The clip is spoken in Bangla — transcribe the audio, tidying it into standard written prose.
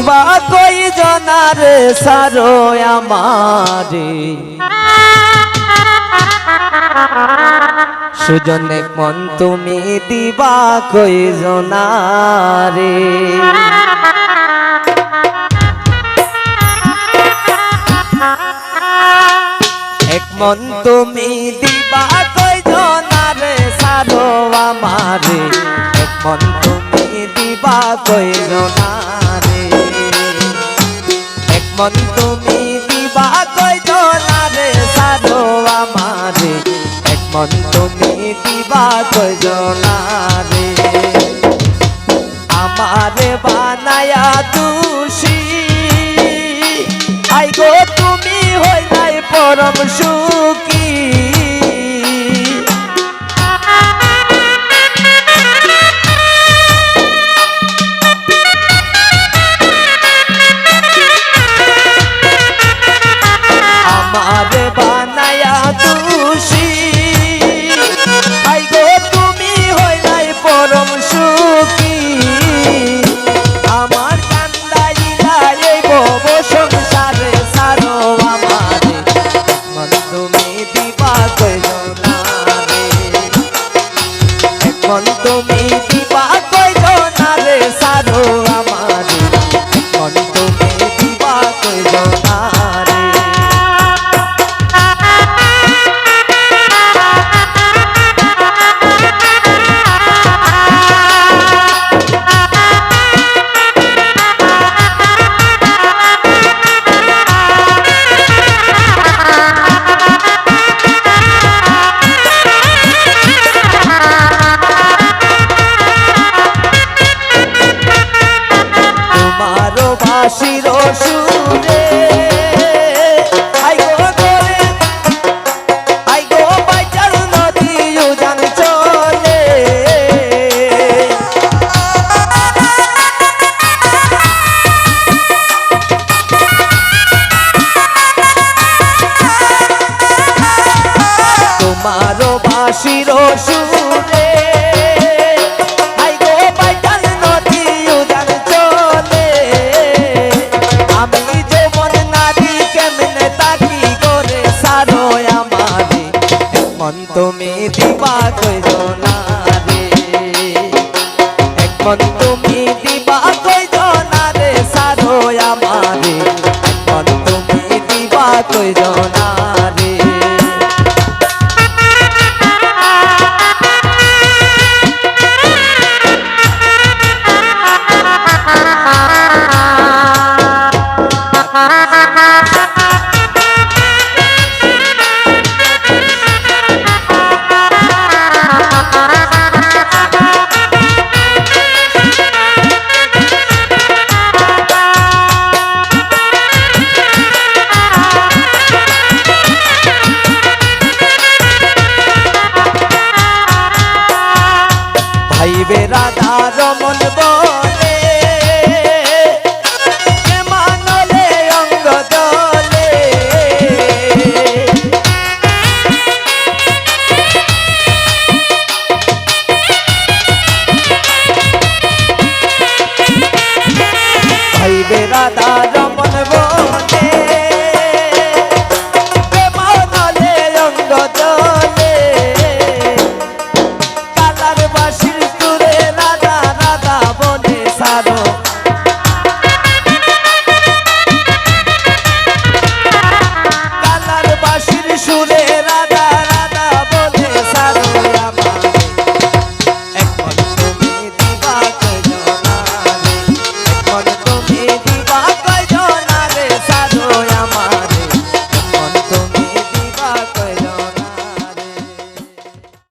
দিবা কই জনারে সারো আমারে সুজন এক মন তুমি দিবা কই জনারে এক মন তুমি দিবা কই জনারে সারো আমারে এক মন তুমি দিবা কই জনারে এক মন তুমি দিবা কই জনারে সারো আমারে এক মন তুমি দিবা কই জনারে আমারে বানায়া তুষি আই গো তুমি হইলাই পরম সুখী আমারে বানায়া তুষি আই গো তুমি হইলাই পরম সুখী আমার কান্দাইলা এই ভব সংসারে সারো আমারে মন তুমি দিবা কই জনারে মন তুমি দিবা কই জনারে সারো আমারে মন তুমি দিবা কই জনারে বাঁশির সুরে আই গো করে আই গো বাইচার নদী উজান চলে তোমারও বাঁশির সুরে আই গো বাইচার নদী উজান চলে আমি যেমন নারী কেমনে তাকি করে সারো আমারে মন তুমি দিবা কই জনারে এক মন তুমি দিবা কই জনারে সারো আমারে মন তুমি দিবা কই জনারে ভাইবে রাধা রমন বলে মানলে অঙ্গ দলে ভাইবে রাধা